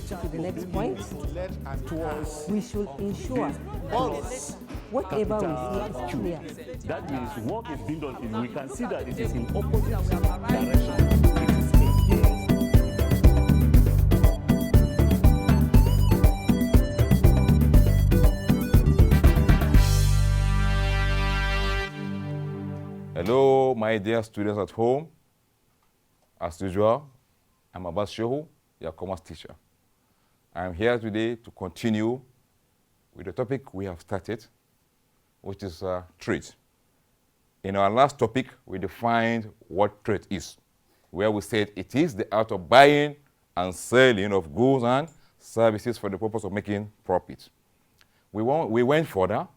to the next point. We should ensure whatever we say is clear. That means work is being done. We can see that it is in opposite direction. Hello, my dear students at home. As usual, I'm Abbas Shehu, your commerce teacher. I'm here today to continue with the topic we have started, which is trade. In our last topic, we defined what trade is, where we said it is the art of buying and selling of goods and services for the purpose of making profit. We went further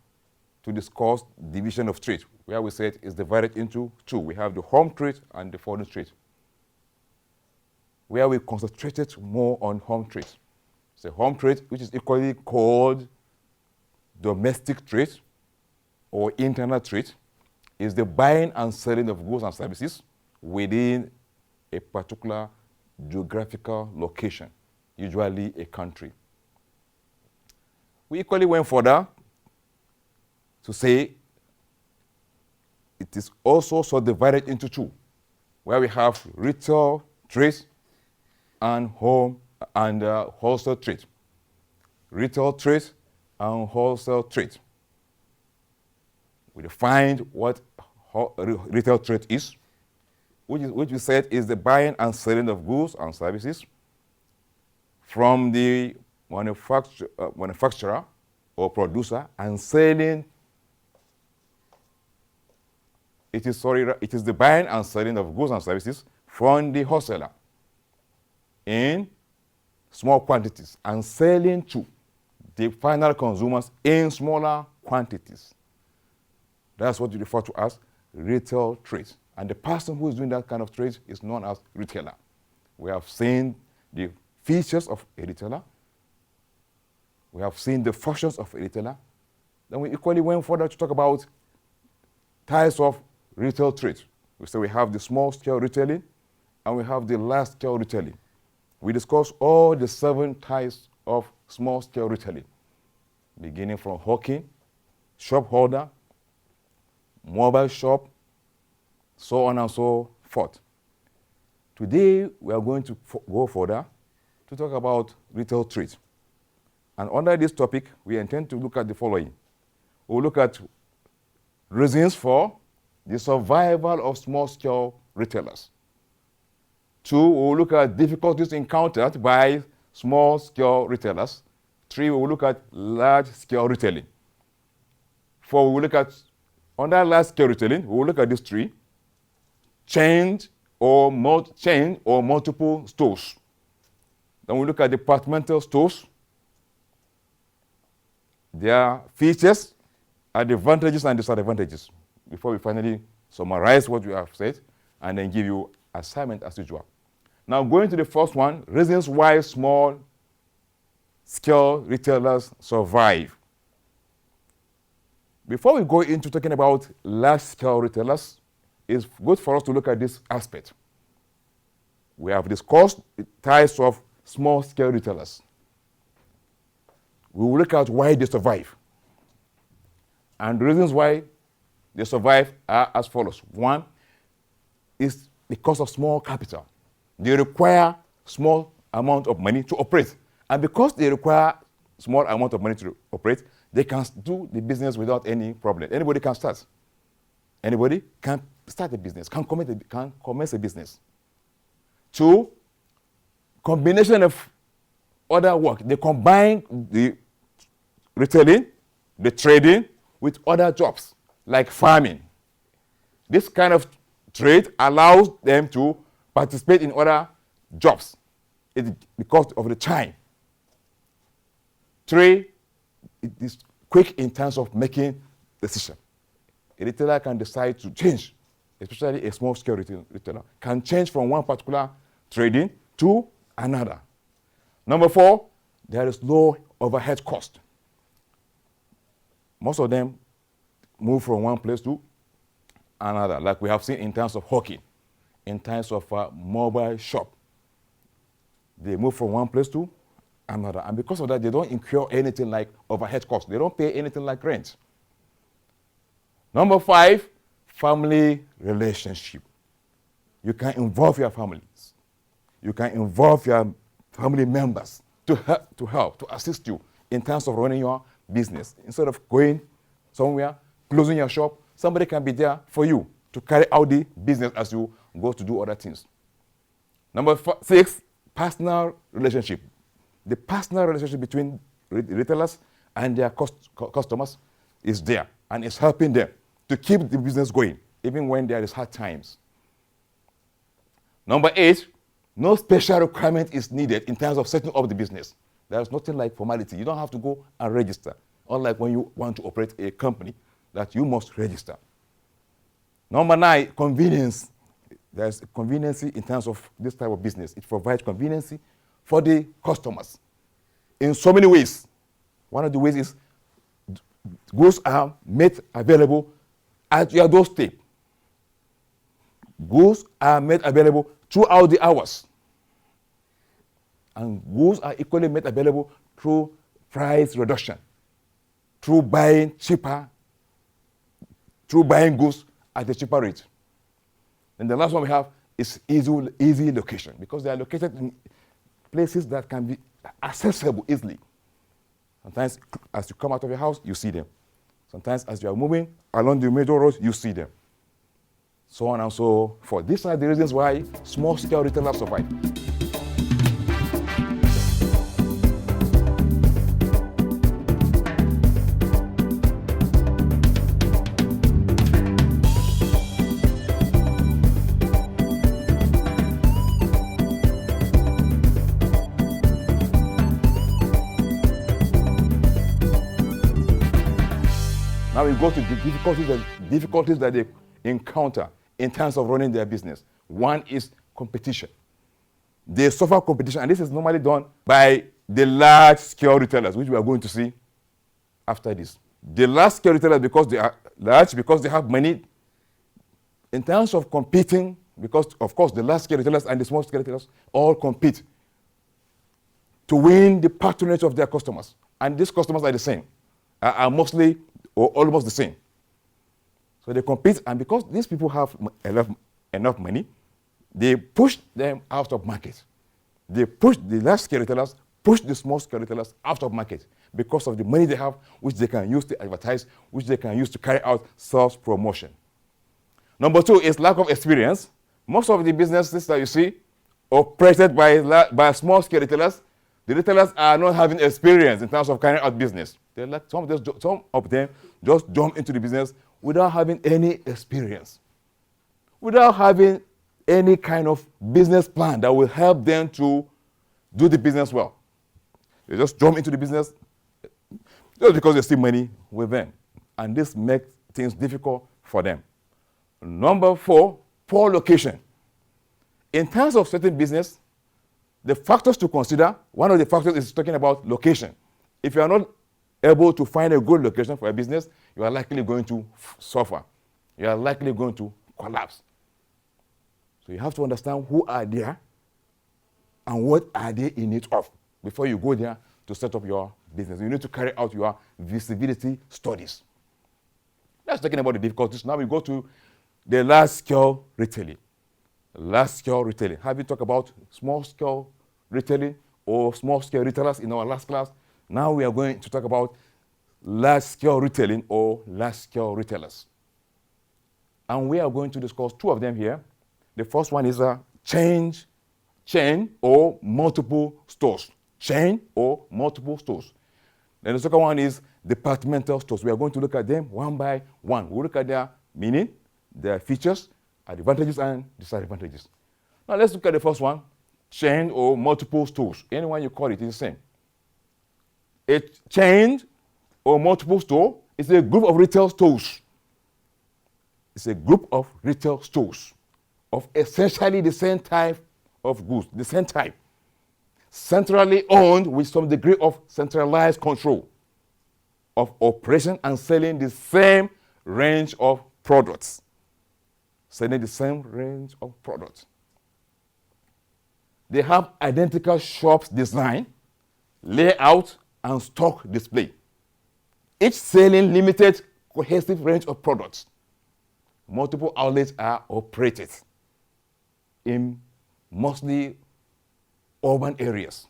to discuss division of trade, where we said it's divided into two. We have the home trade and the foreign trade, where we concentrated more on home trade. So home trade, which is equally called domestic trade or internal trade, is the buying and selling of goods and services within a particular geographical location, usually a country. We equally went further to say it is also subdivided into two, where we have retail trade and home and wholesale trade. Retail trade and wholesale trade. We defined what retail trade is, which we said is the buying and selling of goods and services from the manufacturer or producer and selling. It is the buying and selling of goods and services from the wholesaler in small quantities and selling to the final consumers in smaller quantities. That's what you refer to as retail trade. And the person who is doing that kind of trade is known as retailer. We have seen the features of a retailer. We have seen the functions of a retailer. Then we equally went further to talk about types of retail trade. We say we have the small-scale retailing and we have the large-scale retailing. We discussed all the 7 types of small-scale retailing, beginning from hawking, shop holder, mobile shop, so on and so forth. Today, we are going to go further to talk about retail trade. And under this topic, we intend to look at the following. We'll look at reasons for the survival of small-scale retailers. 2, we'll look at difficulties encountered by small-scale retailers. 3, we'll look at large-scale retailing. 4, we'll look at, under large-scale retailing, we'll look at these 3, chain or multiple stores. Then we'll look at departmental stores, their features, advantages and disadvantages, before we finally summarize what we have said and then give you assignment as usual. Now going to the first one, reasons why small-scale retailers survive. Before we go into talking about large-scale retailers, it's good for us to look at this aspect. We have discussed the types of small-scale retailers. We will look at why they survive. And the reasons why they survive are as follows. 1 is because of small capital. They require small amount of money to operate. And because they require small amount of money to operate, they can do the business without any problem. Anybody can start. Anybody can start a business, can commence a business. 2, combination of other work. They combine the retailing, the trading with other jobs, like farming. This kind of trade allows them to participate in other jobs because of the time. 3, it is quick in terms of making decisions. A retailer can decide to change, especially a small-scale retailer, can change from one particular trading to another. Number 4, there is low overhead cost. Most of them move from one place to another, like we have seen in terms of hawking, in terms of mobile shop. They move from one place to another. And because of that, they don't incur anything like overhead costs. They don't pay anything like rent. Number 5, family relationship. You can involve your families. You can involve your family members to help, to assist you in terms of running your business. Instead of going somewhere, closing your shop, somebody can be there for you to carry out the business as you go to do other things. Number 6, personal relationship. The personal relationship between retailers and their customers is there, and it's helping them to keep the business going, even when there is hard times. Number 8, no special requirement is needed in terms of setting up the business. There's nothing like formality. You don't have to go and register, unlike when you want to operate a company that you must register. Number 9, convenience. There's convenience in terms of this type of business. It provides convenience for the customers in so many ways. One of the ways is goods are made available at your doorstep. Goods are made available throughout the hours. And goods are equally made available through price reduction, through buying cheaper, through buying goods at a cheaper rate. And the last one we have is easy location, because they are located in places that can be accessible easily. Sometimes as you come out of your house, you see them. Sometimes as you are moving along the major roads, you see them. So on and so forth. These are the reasons why small-scale retailers survive. Now we go to the difficulties that they encounter in terms of running their business. One is competition. They suffer competition, and this is normally done by the large-scale retailers, which we are going to see after this. The large-scale retailers, because they are large, because they have money, in terms of competing, because, of course, the large-scale retailers and the small-scale retailers all compete to win the patronage of their customers. And these customers are the same, are mostly or almost the same. So they compete, and because these people have enough money, they push them out of market. They push the large-scale retailers, push the small-scale retailers out of market because of the money they have, which they can use to advertise, which they can use to carry out sales promotion. Number 2 is lack of experience. Most of the businesses that you see operated by small-scale retailers, the retailers are not having experience in terms of carrying out business. They're like, some of them just jump into the business without having any experience, without having any kind of business plan that will help them to do the business well. They just jump into the business just because they see money with them. And this makes things difficult for them. Number 4, poor location. In terms of certain business, the factors to consider, one of the factors is talking about location. If you are not able to find a good location for a business, you are likely going to suffer. You are likely going to collapse. So you have to understand who are there and what are they in need of before you go there to set up your business. You need to carry out your visibility studies. That's talking about the difficulties. Now we go to the large-scale retailing. Large-scale retailing. Having talked about small-scale retailing or small-scale retailers in our last class, now we are going to talk about large-scale retailing or large-scale retailers. And we are going to discuss 2 of them here. The first one is a chain or multiple stores. Chain or multiple stores. Then the second one is departmental stores. We are going to look at them one by one. We'll look at their meaning, their features, advantages and disadvantages. Now let's look at the first one, chain or multiple stores. Anyone you call it is the same. A chain or multiple store is a group of retail stores. It's a group of retail stores of essentially the same type of goods, the same type, centrally owned with some degree of centralized control of operation and selling the same range of products. Selling the same range of products. They have identical shops design, layout, and stock display. Each selling limited cohesive range of products. Multiple outlets are operated in mostly urban areas.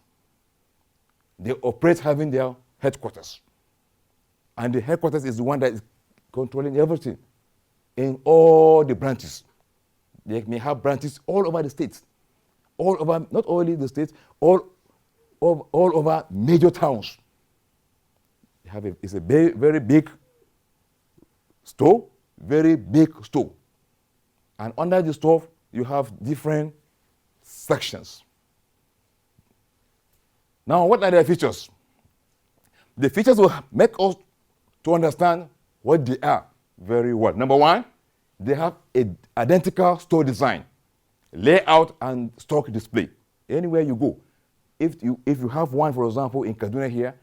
They operate having their headquarters. And the headquarters is the one that is controlling everything in all the branches. They may have branches all over the states, all over, not only the states, all over major towns. It's a very, very big store, very big store. And under the store, you have different sections. Now, what are their features? The features will make us to understand what they are very well. Number one, they have an identical store design, layout, and stock display. Anywhere you go, if you have one, for example, in Kaduna here,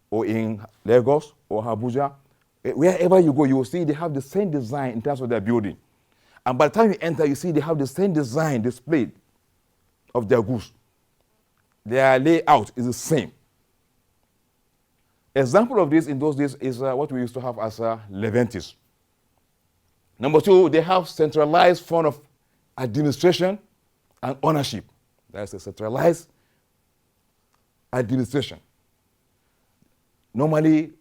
or in Lagos, or Abuja, wherever you go, you will see they have the same design in terms of their building. And by the time you enter, you see they have the same design displayed of their goods. Their layout is the same. Example of this in those days is what we used to have as Leventis. Number two, they have centralized fund of administration and ownership. That's a centralized administration, normally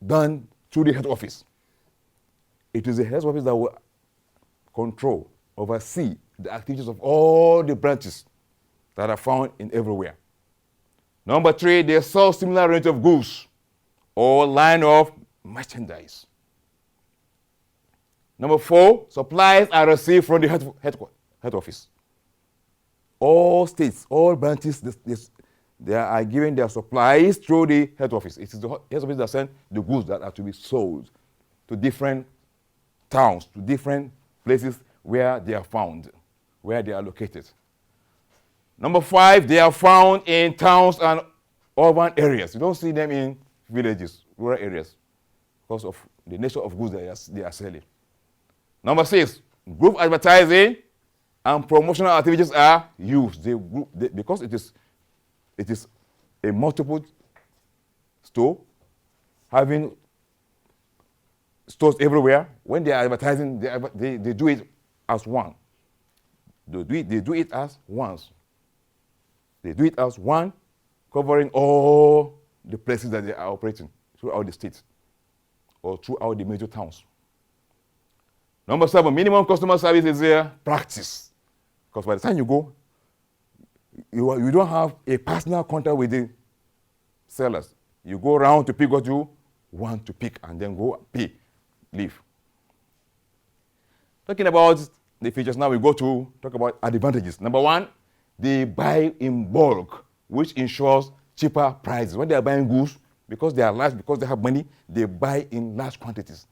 done through the head office. It is the head office that will control, oversee the activities of all the branches that are found in everywhere. Number three, they sell similar range of goods or line of merchandise. Number four, supplies are received from the head office. All states, all branches, they are giving their supplies through the head office. It is the head office that sends the goods that are to be sold to different towns, to different places where they are found, where they are located. Number five, they are found in towns and urban areas. You don't see them in villages, rural areas, because of the nature of goods they are selling. Number six, group advertising and promotional activities are used. Because it is a multiple store, having stores everywhere. When they are advertising, they do it as one. They do it as once. They do it as one, covering all the places that they are operating throughout the state or throughout the major towns. Number seven, minimum customer service is a practice. Because by the time you go, you don't have a personal contact with the sellers. You go around to pick what you want to pick and then go pay, leave. Talking about the features, now we go to talk about advantages. Number one, they buy in bulk, which ensures cheaper prices. When they are buying goods, because they are large, because they have money, they buy in large quantities.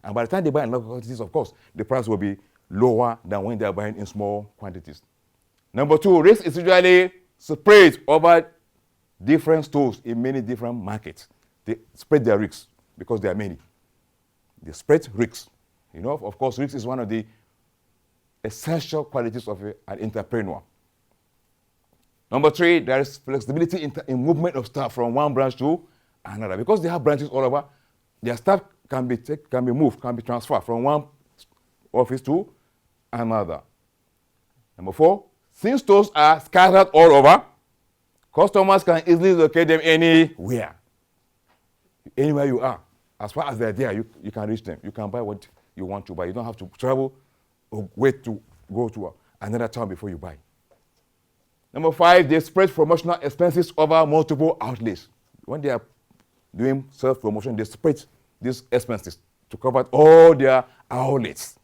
And by the time they buy in large quantities, of course, the price will be lower than when they are buying in small quantities. Number two, risk is usually spread over different stores in many different markets. They spread their risks because there are many. They spread risks. You know, of course, risk is one of the essential qualities of an entrepreneur. Number three, there is flexibility in movement of staff from one branch to another. Because they have branches all over, their staff can be moved, can be transferred from one office to another. Number four, since stores are scattered all over, customers can easily locate them anywhere. Anywhere you are. As far as they're there, you can reach them. You can buy what you want to buy. You don't have to travel or wait to go to another town before you buy. Number five, they spread promotional expenses over multiple outlets. When they are doing self-promotion, they spread these expenses to cover all their outlets.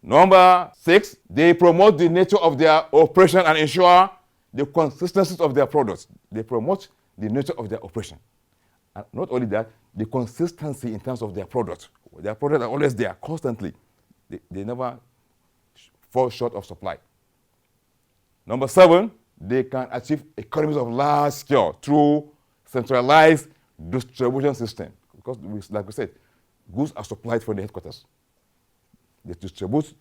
Number six, they promote the nature of their operation and ensure the consistency of their products. They promote the nature of their operation. And not only that, the consistency in terms of their products. Their products are always there, constantly. They never fall short of supply. Number seven, they can achieve economies of large scale through centralized distribution system. Because, like we said, goods are supplied from the headquarters. They distribute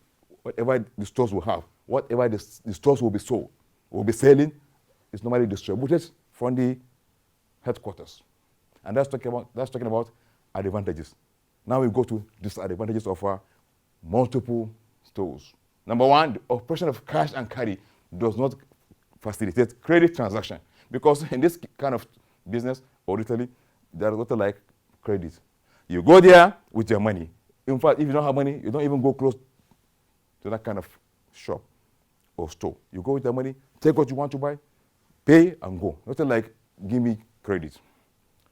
whatever the stores will have, whatever the stores will be selling, is normally distributed from the headquarters. And that's talking about advantages. Now we go to disadvantages of multiple stores. Number one, the operation of cash and carry does not facilitate credit transaction, because in this kind of business or retailing, there is nothing like credit. You go there with your money. In fact, if you don't have money, you don't even go close to that kind of shop or store. You go with your money, take what you want to buy, pay and go. Nothing like give me credit.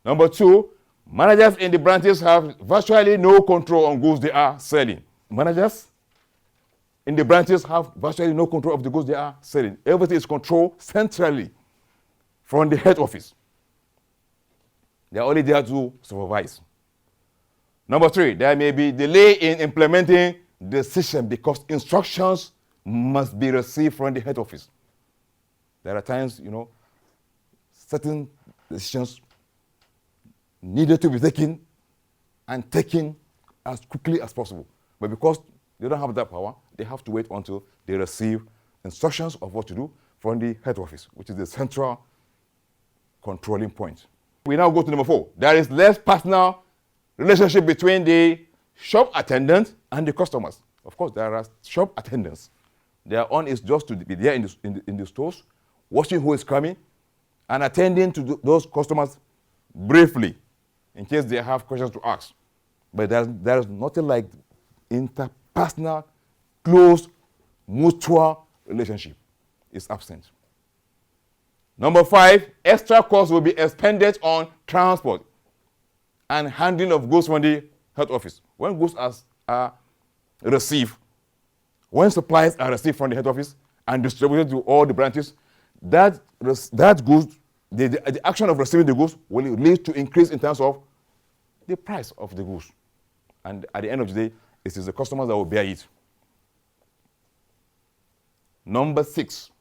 Number two, managers in the branches have virtually no control on goods they are selling. Managers in the branches have virtually no control of the goods they are selling. Everything is controlled centrally from the head office. They are only there to supervise. Number three, there may be delay in implementing the system because instructions must be received from the head office. There are times, certain decisions needed to be taken and taken as quickly as possible. But because they don't have that power, they have to wait until they receive instructions of what to do from the head office, which is the central controlling point. We now go to number four. There is less personal relationship between the shop attendant and the customers. Of course, there are shop attendants. Their own is just to be there in the stores, watching who is coming, and attending to those customers briefly, in case they have questions to ask. But there is nothing like interpersonal, close, mutual relationship. It's absent. Number five, extra costs will be expended on transport and handling of goods from the head office. When goods are received, when supplies are received from the head office and distributed to all the branches, that goods, the action of receiving the goods will lead to increase in terms of the price of the goods. And at the end of the day, it is the customers that will bear it. Number six,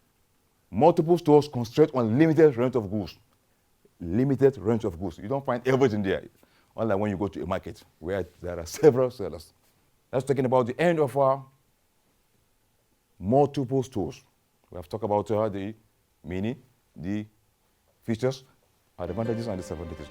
multiple stores concentrate on limited range of goods. Limited range of goods. You don't find everything there, unlike when you go to a market where there are several sellers. That's talking about the end of our multiple stores. We have talked about the meaning, the features, advantages, and disadvantages.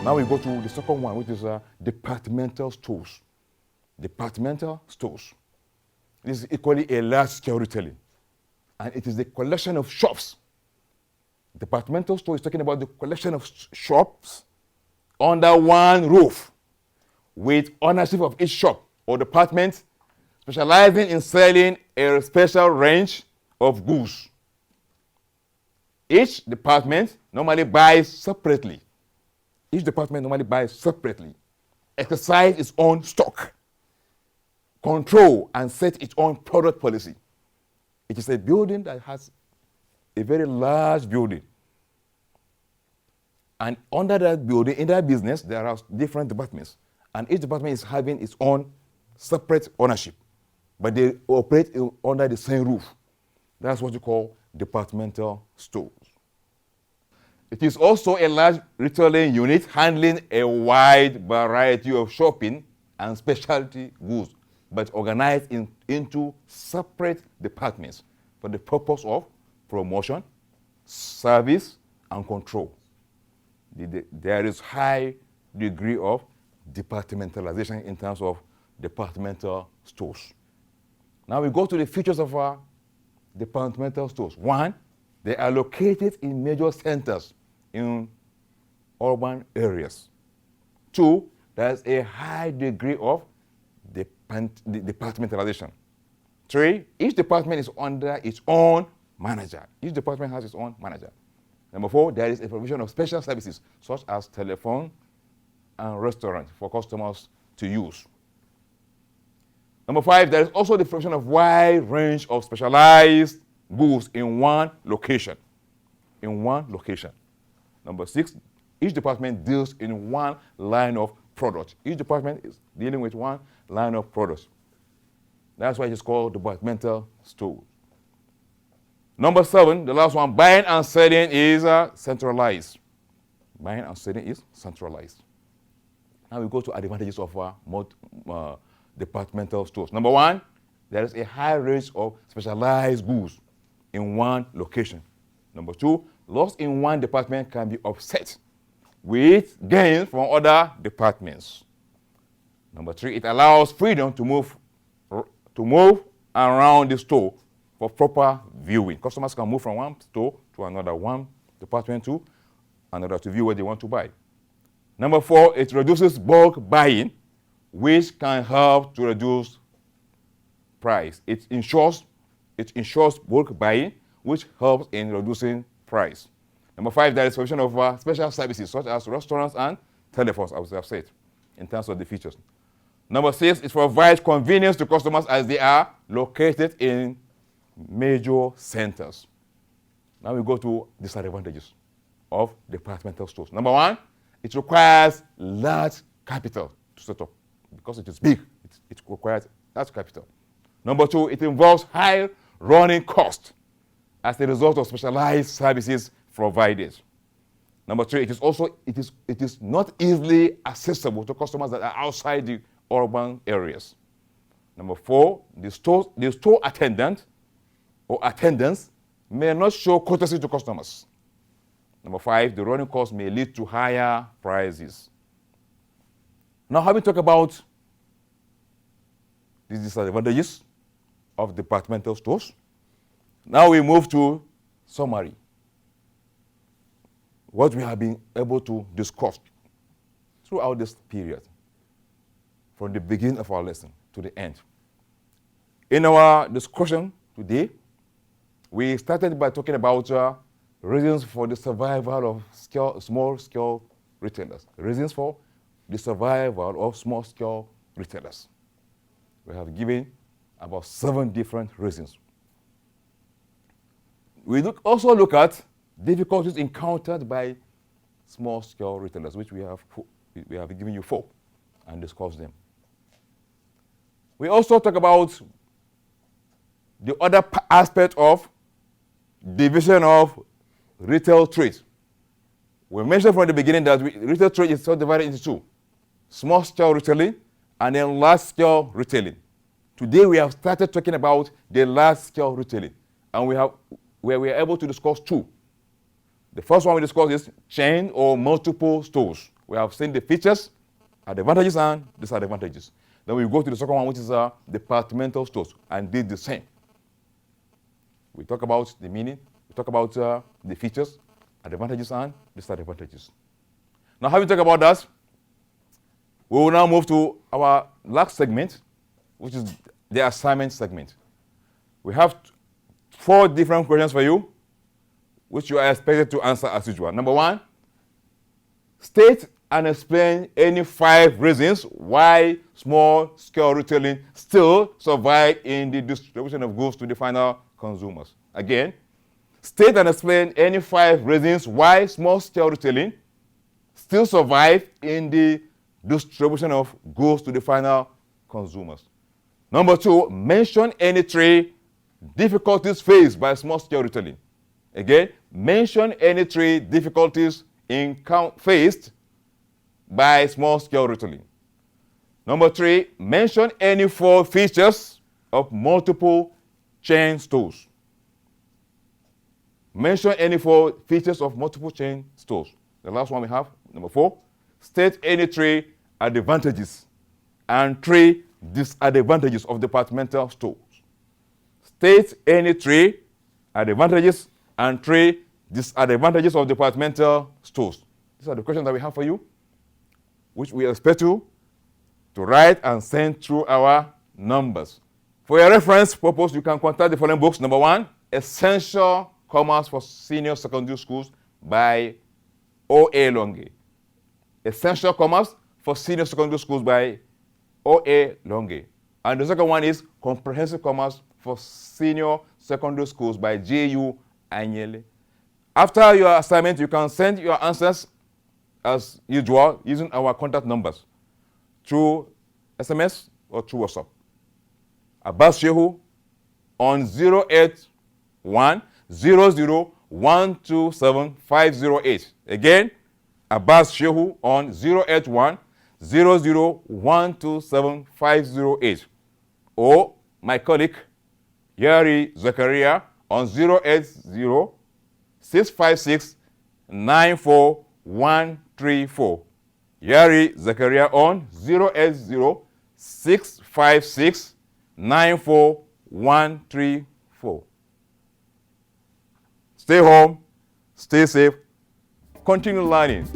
Now we go to the second one, which is departmental stores. Departmental stores. This is equally a large-scale retailing, and it is the collection of shops. Departmental store is talking about the collection of shops under one roof, with ownership of each shop or department, specializing in selling a special range of goods. Each department normally buys separately. Each department normally buys separately, exercise its own stock, control and set its own product policy. It is a building that has a very large building. And under that building, in that business, there are different departments. And each department is having its own separate ownership. But they operate under the same roof. That's what you call departmental stores. It is also a large retailing unit handling a wide variety of shopping and specialty goods, but organized into separate departments for the purpose of promotion, service, and control. There is high degree of departmentalization in terms of departmental stores. Now we go to the features of our departmental stores. One, they are located in major centers in urban areas. Two, there's a high degree of departmentalization. Three, each department is under its own manager. Each department has its own manager. Number 4, there is a provision of special services such as telephone and restaurant for customers to use. Number 5, there is also the provision of wide range of specialized goods in one location. Number 6, each department deals in one line of product. Each department is dealing with one line of products. That's why it's called departmental stores. Number 7, the last one, buying and selling is centralized. Buying and selling is centralized. Now we go to advantages of departmental stores. Number 1, there is a high range of specialized goods in one location. Number 2, loss in one department can be offset with gains from other departments. Number 3, it allows freedom to move around the store for proper viewing. Customers can move from one store to another, one department to another to view what they want to buy. Number 4, it reduces bulk buying, which can help to reduce price. It ensures bulk buying, which helps in reducing price. Number 5, there is provision of special services such as restaurants and telephones, as I have said, in terms of the features. Number 6, it provides convenience to customers as they are located in major centers. Now we go to disadvantages of departmental stores. Number 1, it requires large capital to set up. Because it is big, it requires large capital. Number 2, it involves high running costs as a result of specialized services provided. Number 3, it is not easily accessible to customers that are outside the urban areas. Number 4, the store attendant or attendants may not show courtesy to customers. Number 5, the running costs may lead to higher prices. Now, having talked about the disadvantages of departmental stores, now we move to summary. What we have been able to discuss throughout this period, from the beginning of our lesson to the end. In our discussion today, we started by talking about reasons for the survival of small-scale retailers. Reasons for the survival of small-scale retailers. We have given about 7 different reasons. We also look at difficulties encountered by small-scale retailers, which we have given you 4 and discussed them. We also talk about the other aspect of division of retail trade. We mentioned from the beginning that retail trade is subdivided into 2. Small-scale retailing and then large-scale retailing. Today we have started talking about the large-scale retailing, and where we are able to discuss 2. The first one we discussed is chain or multiple stores. We have seen the features, advantages and disadvantages. Then we go to the second one, which is departmental stores, and did the same. We talk about the meaning, we talk about the features, advantages and disadvantages. Now, having talked about that, we will now move to our last segment, which is the assignment segment. We have 4 different questions for you, which you are expected to answer as usual. Number 1, state and explain any 5 reasons why small-scale retailing still survive in the distribution of goods to the final consumers. Again, state and explain any 5 reasons why small-scale retailing still survive in the distribution of goods to the final consumers. Number 2, mention any 3 difficulties faced by small-scale retailing. Again, mention any 3 difficulties faced by small-scale retailing. Number 3, mention any 4 features of multiple chain stores. Mention any 4 features of multiple chain stores. The last one we have, number 4, state any 3 advantages and 3 disadvantages of departmental stores. State any 3 advantages and 3 disadvantages of departmental stores. These are the questions that we have for you, which we expect you to write and send through our numbers. For your reference purpose, you can contact the following books. Number 1, Essential Commerce for Senior Secondary Schools by OA Longe. Essential Commerce for Senior Secondary Schools by OA Longe. And the second one is Comprehensive Commerce for Senior Secondary Schools by JU Anyele. After your assignment, you can send your answers as usual using our contact numbers through SMS or through WhatsApp. Abbas Shehu on 081-00-127-508. Again, Abbas Shehu on 081-00-127-508. Or my colleague, Yari Zakaria on 080-656-94134. Yari Zakaria on 080-656-94134. Stay home, stay safe, continue learning.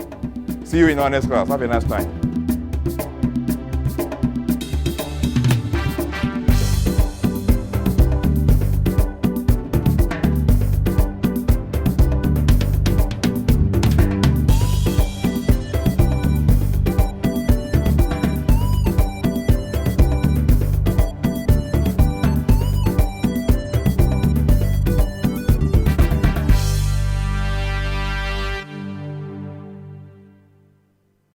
See you in our next class. Have a nice time.